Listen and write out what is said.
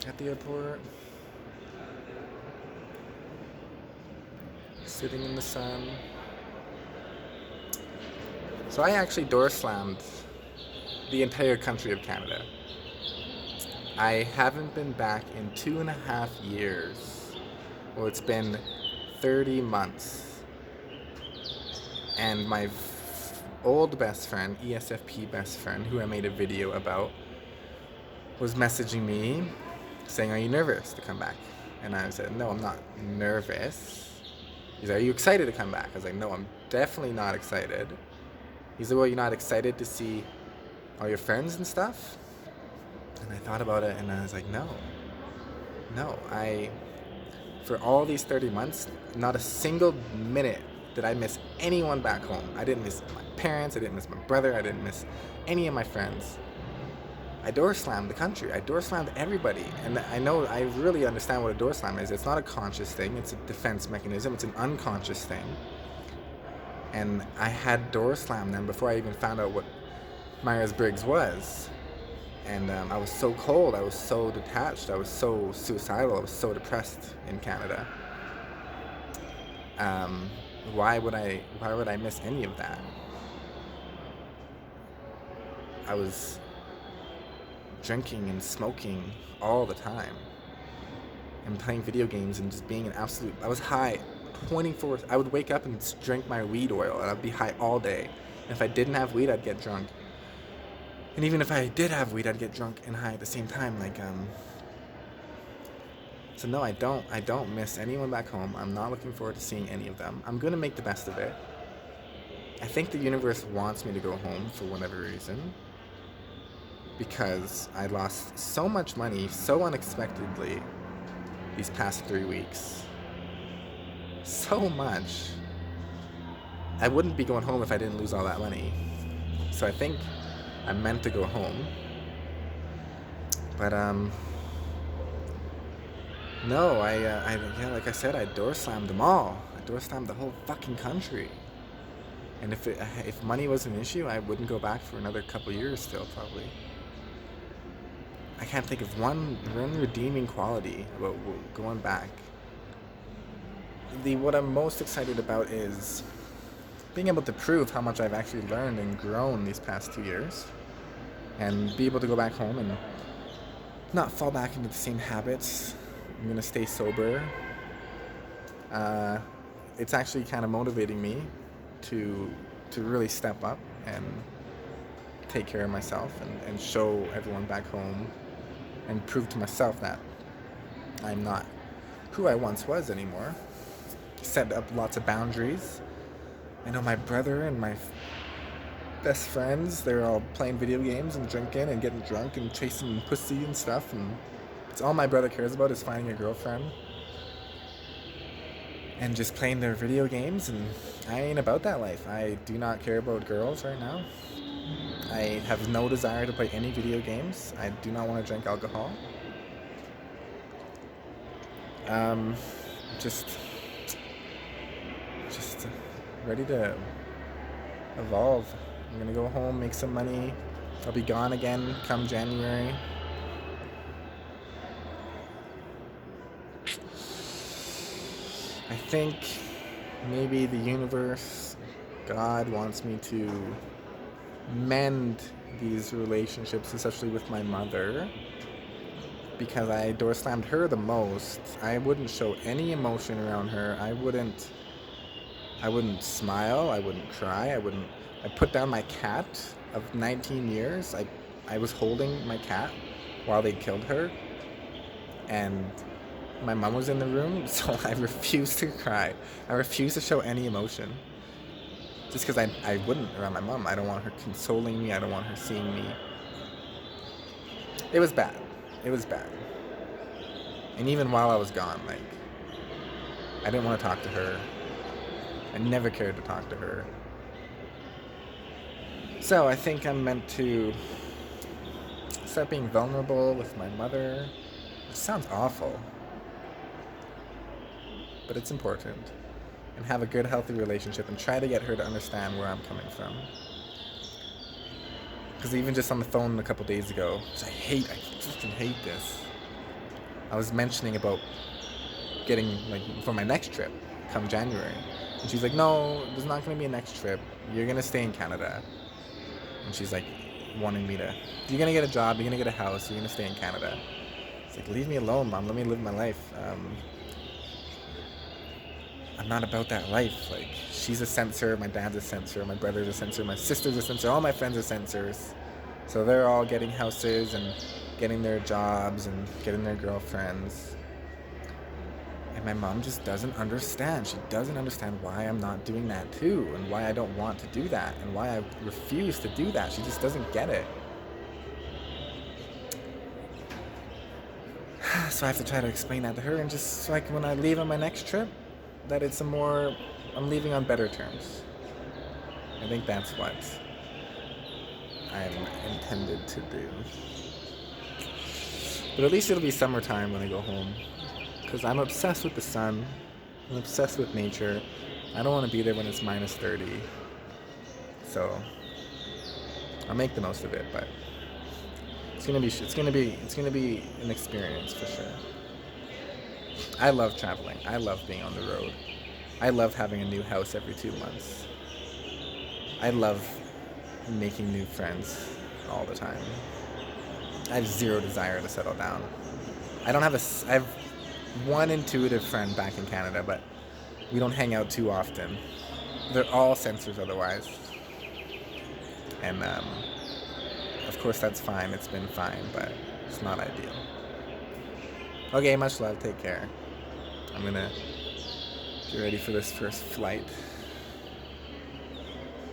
at the airport, sitting in the sun. So I actually door slammed the entire country of Canada. I haven't been back in 2.5 years. Well, it's been 30 months. And my old best friend, ESFP best friend, who I made a video about, was messaging me saying, "Are you nervous to come back?" And I said, "No, I'm not nervous." He's like, "Are you excited to come back?" I was like, "No, I'm definitely not excited." He's like, "Well, you're not excited to see all your friends and stuff?" And I thought about it and I was like, no, for all these 30 months, not a single minute did I miss anyone back home. I didn't miss my parents, I didn't miss my brother, I didn't miss any of my friends. I door slammed the country. I door slammed everybody. And I really understand what a door slam is. It's not a conscious thing, it's a defense mechanism, it's an unconscious thing. And I had door slammed them before I even found out what Myers-Briggs was. And I was so cold, I was so detached, I was so suicidal, I was so depressed in Canada. Why would I miss any of that? I was drinking and smoking all the time and playing video games and just being I was high 24. I would wake up and drink my weed oil and I'd be high all day. And if I didn't have weed, I'd get drunk. And even if I did have weed, I'd get drunk and high at the same time. So no, I don't miss anyone back home. I'm not looking forward to seeing any of them. I'm gonna make the best of it. I think the universe wants me to go home for whatever reason. Because I lost so much money so unexpectedly these past 3 weeks. So much. I wouldn't be going home if I didn't lose all that money. So I think I'm meant to go home. But no, like I said, I door slammed them all. I door slammed the whole fucking country. And if money was an issue, I wouldn't go back for another couple years still, probably. I can't think of one redeeming quality about going back. What I'm most excited about is being able to prove how much I've actually learned and grown these past 2 years, and be able to go back home and not fall back into the same habits. I'm gonna stay sober. It's actually kind of motivating me to really step up and take care of myself and show everyone back home and prove to myself that I'm not who I once was anymore. Set up lots of boundaries. I know my brother and my best friends, they're all playing video games and drinking and getting drunk and chasing pussy and stuff, and it's all my brother cares about is finding a girlfriend and just playing their video games, and I ain't about that life. I do not care about girls right now. I have no desire to play any video games. I do not want to drink alcohol. Just ready to evolve. I'm gonna go home, make some money. I'll be gone again come January. I think maybe the universe, God, wants me to mend these relationships, especially with my mother, because I door slammed her the most. I wouldn't show any emotion around her. I wouldn't smile. I wouldn't cry. I put down my cat of 19 years. I was holding my cat while they killed her, and my mom was in the room, so I refused to cry. I refused to show any emotion. Just because I wouldn't around my mom. I don't want her consoling me. I don't want her seeing me. It was bad. It was bad. And even while I was gone, I didn't want to talk to her. I never cared to talk to her. So I think I'm meant to start being vulnerable with my mother. It sounds awful, but it's important. And have a good, healthy relationship and try to get her to understand where I'm coming from. Because even just on the phone a couple days ago, I fucking hate this. I was mentioning about getting, like, for my next trip come January. And she's like, no, there's not going to be a next trip. You're going to stay in Canada. And she's like, wanting me to, you're going to get a job, you're going to get a house, you're going to stay in Canada. It's like, leave me alone, Mom. Let me live my life. I'm not about that life. Like, she's a censor, my dad's a censor, my brother's a censor, my sister's a censor, all my friends are censors. So they're all getting houses and getting their jobs and getting their girlfriends. And my mom just doesn't understand. She doesn't understand why I'm not doing that too, and why I don't want to do that, and why I refuse to do that. She just doesn't get it. So I have to try to explain that to her, and just so when I leave on my next trip, that it's I'm leaving on better terms. I think that's what I'm intended to do. But at least it'll be summertime when I go home. Because I'm obsessed with the sun. I'm obsessed with nature. I don't want to be there when it's minus 30. So I'll make the most of it, but it's gonna be an experience for sure. I love traveling. I love being on the road. I love having a new house every 2 months. I love making new friends all the time. I have zero desire to settle down. I have one intuitive friend back in Canada, but we don't hang out too often. They're all censors otherwise. And of course that's fine. It's been fine, but it's not ideal. Okay, much love. Take care. I'm gonna get ready for this first flight.